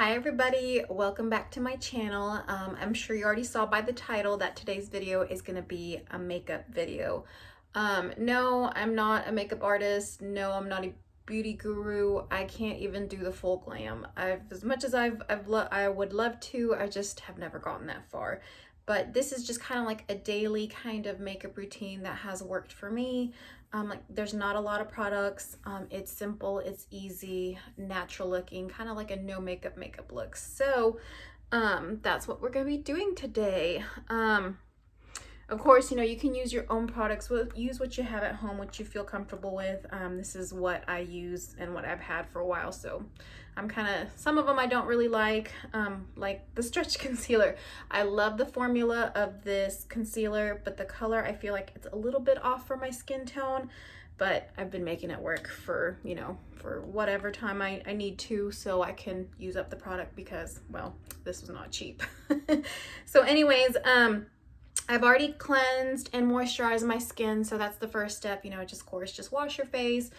Hi everybody, welcome back to my channel. I'm sure you already saw by the title that today's video is going to be a makeup video. No, I'm not a makeup artist. No, I'm not a beauty guru. I can't even do the full glam. As much as I would love to, I just have never gotten that far. But this is just kind of like a daily kind of makeup routine that has worked for me. Like there's not a lot of products. It's simple, it's easy, natural looking, kind of like a no makeup look. So that's what we're gonna be doing today. Of course, you can use your own products. Use what you have at home, what you feel comfortable with. This is what I use and what I've had for a while. So I'm some of them I don't really like the stretch concealer. I love the formula of this concealer, but the color, I feel like it's a little bit off for my skin tone, but I've been making it work for, for whatever time I need to, so I can use up the product because, well, this was not cheap. So anyways, I've already cleansed and moisturized my skin, so that's the first step. Just of course, just wash your face,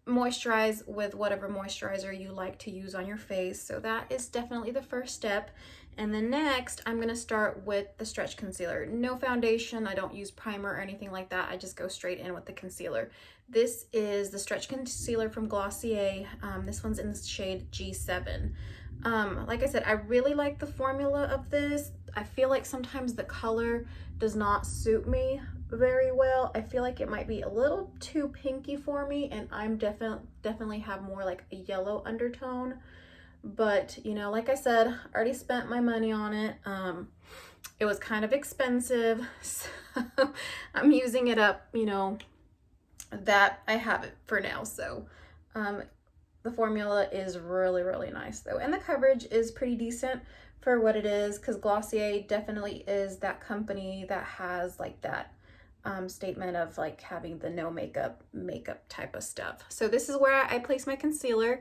moisturize with whatever moisturizer you like to use on your face. So that is definitely the first step. And then next, I'm gonna start with the stretch concealer. No foundation, I don't use primer or anything like that. I just go straight in with the concealer. This is the stretch concealer from Glossier. This one's in the shade G7. Like I said, I really like the formula of this. I feel like sometimes the color does not suit me very well. I feel like it might be a little too pinky for me, and I'm definitely have more like a yellow undertone. But like I said, I already spent my money on it. It was kind of expensive, so I'm using it up, that I have it for now. So the formula is really nice though, and the coverage is pretty decent for what it is, because Glossier definitely is that company that has like that statement of like having the no makeup type of stuff. So this is where I place my concealer,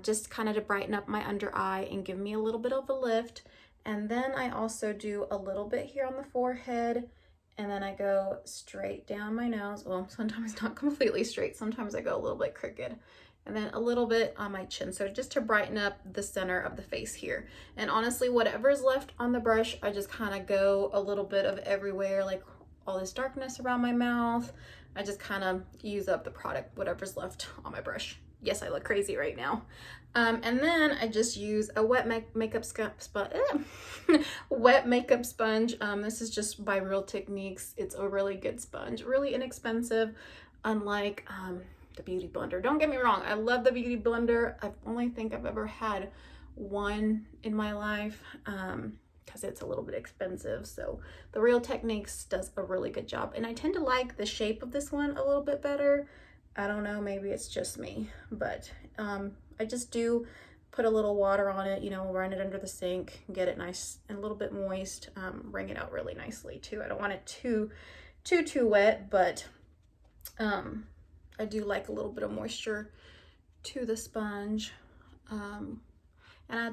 just kind of to brighten up my under eye and give me a little bit of a lift. And then I also do a little bit here on the forehead, and then I go straight down my nose. Well, sometimes not completely straight, sometimes I go a little bit crooked, and then a little bit on my chin. So just to brighten up the center of the face here. And honestly, whatever is left on the brush, I just kind of go a little bit of everywhere, like all this darkness around my mouth. I just kind of use up the product, whatever's left on my brush. Yes, I look crazy right now. And then I just use a wet makeup sponge. Wet makeup sponge. This is just by Real Techniques. It's a really good sponge, really inexpensive, unlike the Beauty Blender. Don't get me wrong, I love the Beauty Blender. I only think I've ever had one in my life, because it's a little bit expensive. So the Real Techniques does a really good job, and I tend to like the shape of this one a little bit better. I don't know, maybe it's just me, but I just do put a little water on it, run it under the sink, get it nice and a little bit moist, wring it out really nicely too. I don't want it too wet, but I do like a little bit of moisture to the sponge. And I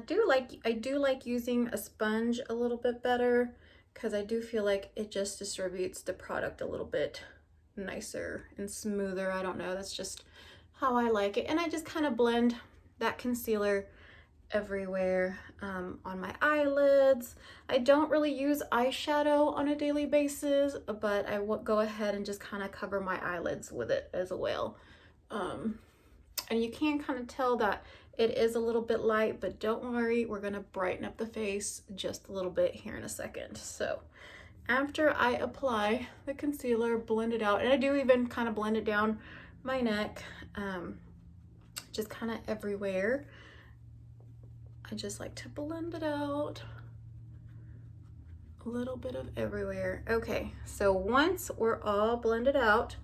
do like using a sponge a little bit better, because I do feel like it just distributes the product a little bit nicer and smoother. I don't know, that's just how I like it. And I just kind of blend that concealer everywhere, on my eyelids. I don't really use eyeshadow on a daily basis, but I will go ahead and just kind of cover my eyelids with it as well. And you can kind of tell that it is a little bit light, but don't worry, we're gonna brighten up the face just a little bit here in a second. So after I apply the concealer, blend it out, and I do even kind of blend it down my neck, just kind of everywhere. I just like to blend it out a little bit of everywhere. Okay, so once we're all blended out,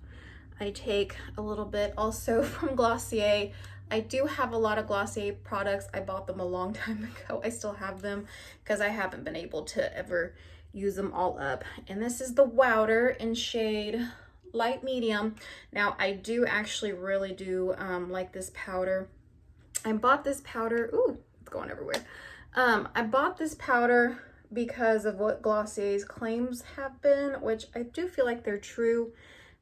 I take a little bit also from Glossier. I do have a lot of Glossier products. I bought them a long time ago. I still have them because I haven't been able to ever use them all up. And this is the Wowder in shade light medium. Now I do actually really do like this powder. I bought this powder, ooh, it's going everywhere. I bought this powder because of what Glossier's claims have been, which I do feel like they're true.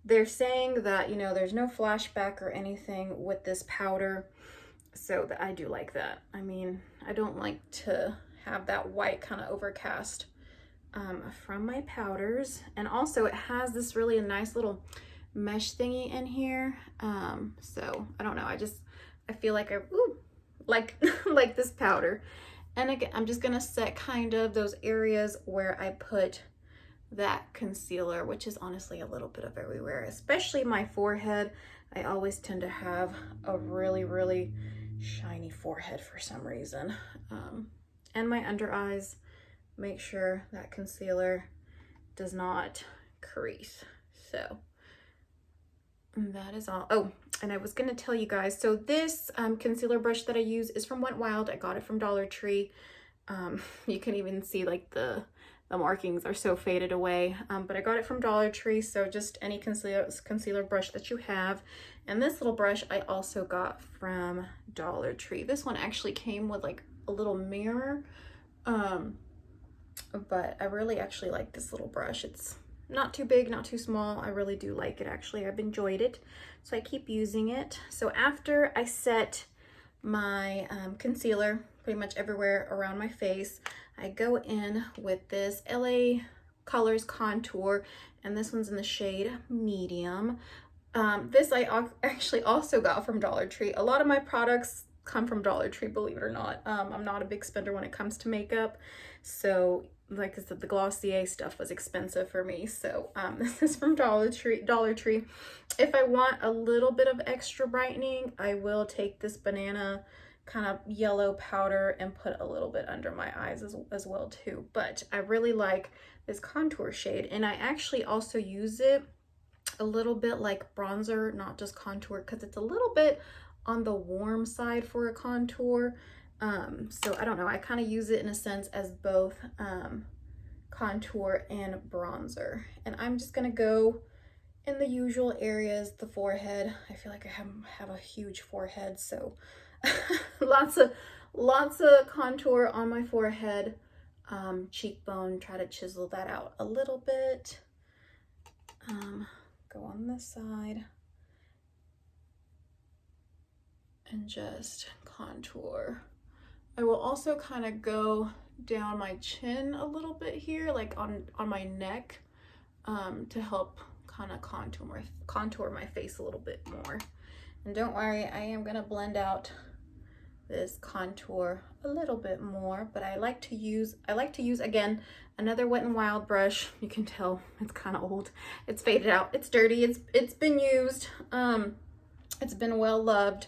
They're saying that, there's no flashback or anything with this powder. So that I do like that. I mean, I don't like to have that white kind of overcast from my powders. And also it has this really nice little mesh thingy in here. So I don't know, I feel like like this powder. And again, I'm just gonna set kind of those areas where I put that concealer, which is honestly a little bit of everywhere, especially my forehead. I always tend to have a really shiny forehead for some reason. And my under eyes, make sure that concealer does not crease. So that is all. Oh, and I was gonna tell you guys, so this concealer brush that I use is from Wet n Wild. I got it from Dollar Tree. You can even see like the markings are so faded away, but I got it from Dollar Tree. So just any concealer brush that you have. And this little brush I also got from Dollar Tree. This one actually came with like a little mirror, but I really actually like this little brush. It's not too big, not too small. I really do like it, actually. I've enjoyed it, so I keep using it. So after I set my concealer pretty much everywhere around my face, I go in with this LA Colors contour, and this one's in the shade medium. This I actually also got from Dollar Tree. A lot of my products come from Dollar Tree, believe it or not. I'm not a big spender when it comes to makeup, so like I said, the Glossier stuff was expensive for me. So this is from Dollar Tree. If I want a little bit of extra brightening, I will take this banana kind of yellow powder and put a little bit under my eyes as well too. But I really like this contour shade, and I actually also use it a little bit like bronzer, not just contour, because it's a little bit on the warm side for a contour. So I don't know, I kind of use it in a sense as both contour and bronzer. And I'm just gonna go in the usual areas, the forehead. I feel like I have a huge forehead, so lots of contour on my forehead, cheekbone, try to chisel that out a little bit. Go on this side and just contour. I will also kind of go down my chin a little bit here, like on my neck, to help kind of contour my face a little bit more. And don't worry, I am gonna blend out this contour a little bit more, but I like to use again another Wet n Wild brush. You can tell it's kind of old, it's faded out, it's dirty, it's been used, it's been well loved.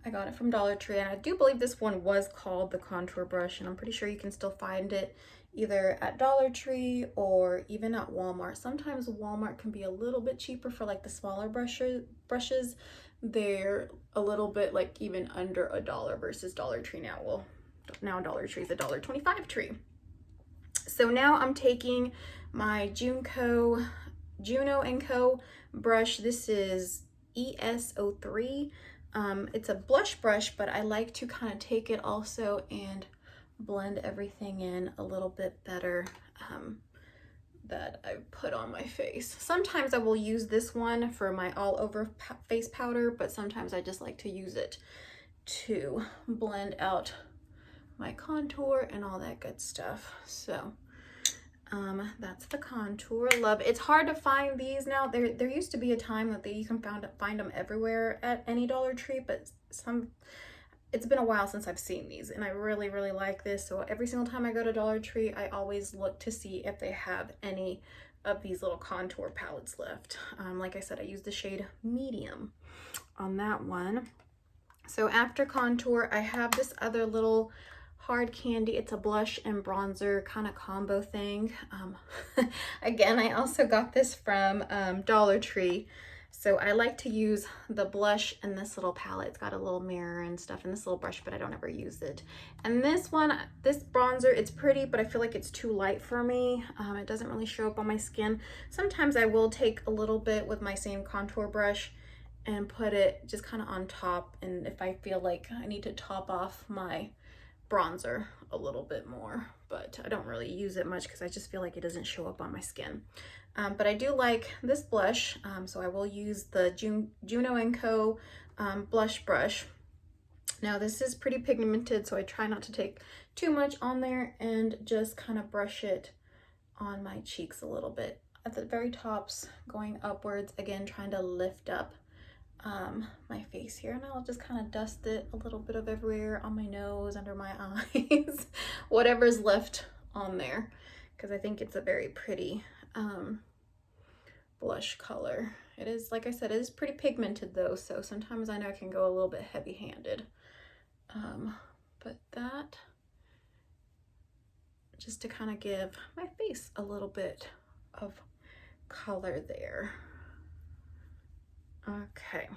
I got it from Dollar Tree, and I do believe this one was called the contour brush, and I'm pretty sure you can still find it either at Dollar Tree or even at Walmart. Sometimes Walmart can be a little bit cheaper for like the smaller brushes. They're a little bit like even under $1 versus Dollar Tree now. Well, now Dollar Tree is $1.25 tree. So now I'm taking my Juno & Co brush. This is ES03. It's a blush brush, but I like to kind of take it also and blend everything in a little bit better that I put on my face. Sometimes I will use this one for my all over face powder, but sometimes I just like to use it to blend out my contour and all that good stuff. So that's the contour. Love it. It's hard to find these now. There used to be a time that you can find them everywhere at any Dollar Tree, but it's been a while since I've seen these, and I really like this. So every single time I go to Dollar Tree, I always look to see if they have any of these little contour palettes left. Like I said, I use the shade medium on that one. So after contour, I have this other little hard candy. It's a blush and bronzer kind of combo thing. Again, I also got this from Dollar Tree. So I like to use the blush in this little palette. It's got a little mirror and stuff in this little brush, but I don't ever use it. And this one, this bronzer, it's pretty, but I feel like it's too light for me. It doesn't really show up on my skin. Sometimes I will take a little bit with my same contour brush and put it just kind of on top. And if I feel like I need to top off my bronzer a little bit more, but I don't really use it much because I just feel like it doesn't show up on my skin. But I do like this blush, so I will use the Juno & Co blush brush. Now this is pretty pigmented, so I try not to take too much on there and just kind of brush it on my cheeks a little bit. At the very tops, going upwards, again, trying to lift up my face here. And I'll just kind of dust it a little bit of everywhere on my nose, under my eyes, whatever's left on there, because I think it's a very pretty blush color. It is, like I said, it is pretty pigmented though, so sometimes I know I can go a little bit heavy-handed. But that, just to kind of give my face a little bit of color there. Okay,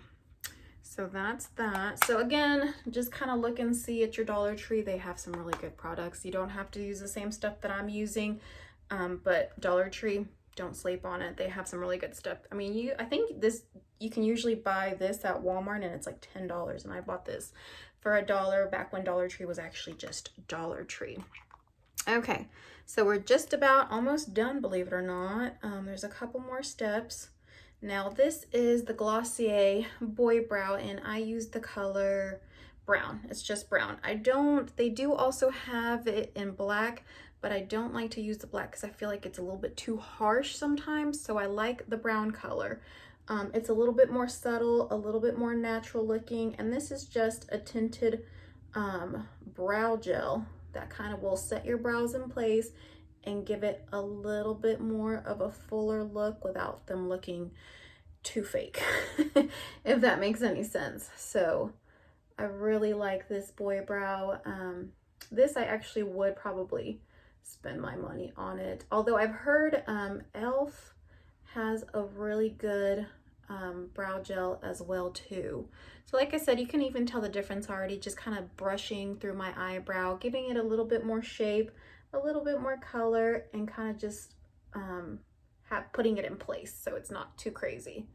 so that's that. So again, just kind of look and see at your Dollar Tree. They have some really good products. You don't have to use the same stuff that I'm using, but Dollar Tree, don't sleep on it. They have some really good stuff. I mean, I think you can usually buy this at Walmart and it's like $10, and I bought this for $1 back when Dollar Tree was actually just Dollar Tree. Okay, so we're just about almost done, believe it or not. There's a couple more steps. Now this is the Glossier Boy Brow, and I use the color brown. It's just brown. They do also have it in black, but I don't like to use the black because I feel like it's a little bit too harsh sometimes. So I like the brown color. It's a little bit more subtle, a little bit more natural looking. And this is just a tinted brow gel that kind of will set your brows in place and give it a little bit more of a fuller look without them looking too fake, if that makes any sense. So I really like this Boy Brow. This I actually would probably spend my money on it. Although I've heard e.l.f. has a really good brow gel as well too. So like I said, you can even tell the difference already just kind of brushing through my eyebrow, giving it a little bit more shape, a little bit more color, and kind of just putting it in place so it's not too crazy.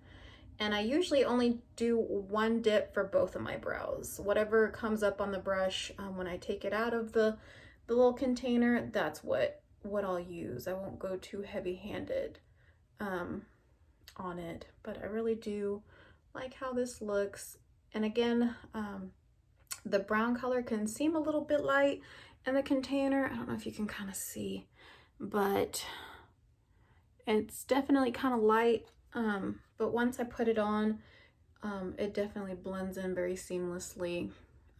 And I usually only do one dip for both of my brows. Whatever comes up on the brush when I take it out of the little container, that's what I'll use. I won't go too heavy-handed on it, but I really do like how this looks. And again, the brown color can seem a little bit light in the container. I don't know if you can kind of see, but it's definitely kind of light. But once I put it on, it definitely blends in very seamlessly.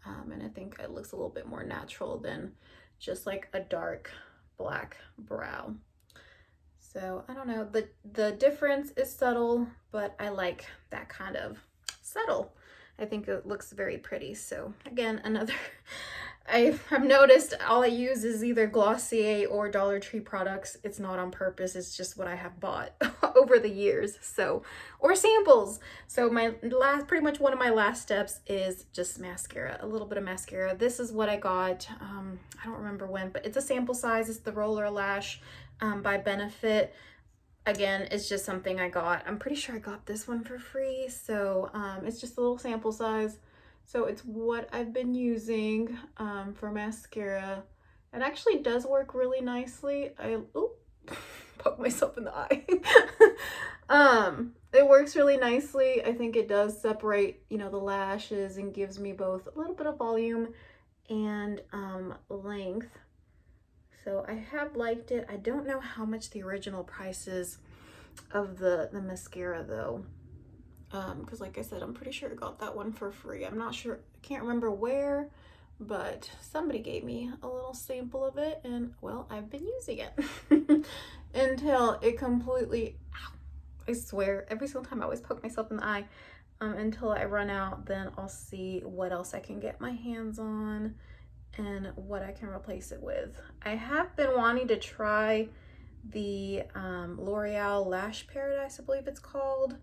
And I think it looks a little bit more natural than just like a dark black brow. So I don't know, the difference is subtle, but I like that kind of subtle. I think it looks very pretty. So again, another, I've noticed all I use is either Glossier or Dollar Tree products. It's not on purpose, it's just what I have bought over the years. So, or samples. So pretty much one of my last steps is just mascara, a little bit of mascara. This is what I got, I don't remember when, but it's a sample size. It's the Roller Lash by Benefit. Again, it's just something I got. I'm pretty sure I got this one for free. So it's just a little sample size. So it's what I've been using for mascara. It actually does work really nicely. Poke myself in the eye. It works really nicely. I think it does separate, you know, the lashes and gives me both a little bit of volume and length. So I have liked it. I don't know how much the original price is of the mascara though. Because like I said, I'm pretty sure I got that one for free. I'm not sure, I can't remember where, but somebody gave me a little sample of it, and well, I've been using it until it completely, I swear, every single time I always poke myself in the eye, until I run out. Then I'll see what else I can get my hands on and what I can replace it with. I have been wanting to try the L'Oreal Lash Paradise, I believe it's called.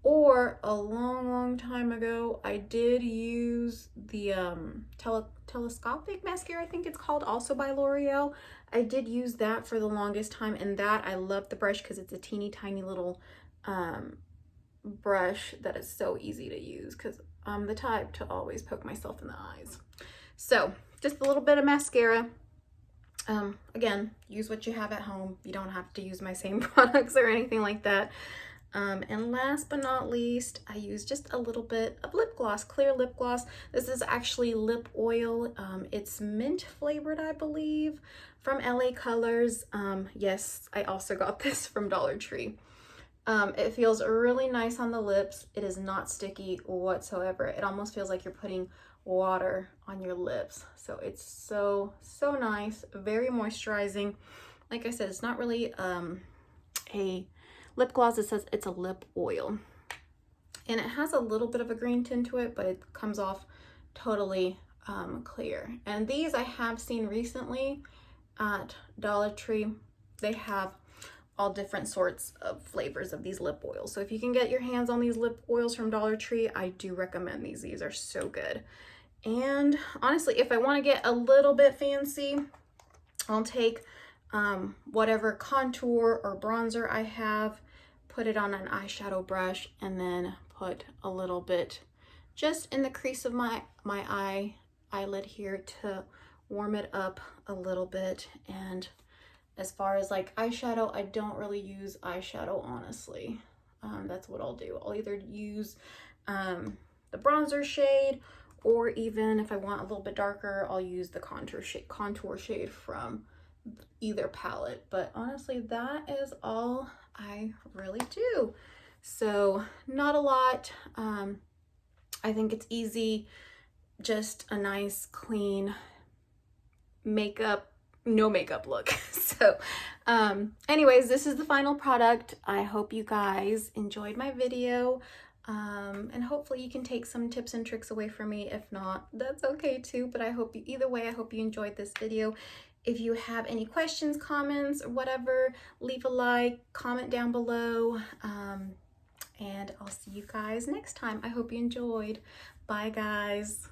Or a long time ago, I did use the telescopic mascara, I think it's called, also by L'Oreal. I did use that for the longest time, and that I love the brush because it's a teeny tiny little brush that is so easy to use, because I'm the type to always poke myself in the eyes. So just a little bit of mascara. Again, use what you have at home. You don't have to use my same products or anything like that. And last but not least, I use just a little bit of lip gloss, clear lip gloss. This is actually lip oil. It's mint flavored, I believe, from LA Colors. Yes, I also got this from Dollar Tree. It feels really nice on the lips. It is not sticky whatsoever. It almost feels like you're putting water on your lips. So it's so nice, very moisturizing. Like I said, it's not really a lip gloss. It says it's a lip oil, and it has a little bit of a green tint to it, but it comes off totally clear. And these I have seen recently at Dollar Tree. They have all different sorts of flavors of these lip oils. So if you can get your hands on these lip oils from Dollar Tree, I do recommend these. These are so good. And honestly, if I want to get a little bit fancy, I'll take whatever contour or bronzer I have, put it on an eyeshadow brush, and then put a little bit just in the crease of my eyelid here to warm it up a little bit. And as far as like eyeshadow, I don't really use eyeshadow, honestly. That's what I'll do. I'll either use the bronzer shade, or even if I want a little bit darker, I'll use the contour shade from either palette. But honestly, that is all I really do. So not a lot. I think it's easy, just a nice clean no makeup look. So anyways, this is the final product. I hope you guys enjoyed my video, and hopefully you can take some tips and tricks away from me. If not, that's okay too, but either way, I hope you enjoyed this video. If you have any questions, comments, or whatever, leave a like, comment down below, and I'll see you guys next time. I hope you enjoyed. Bye guys.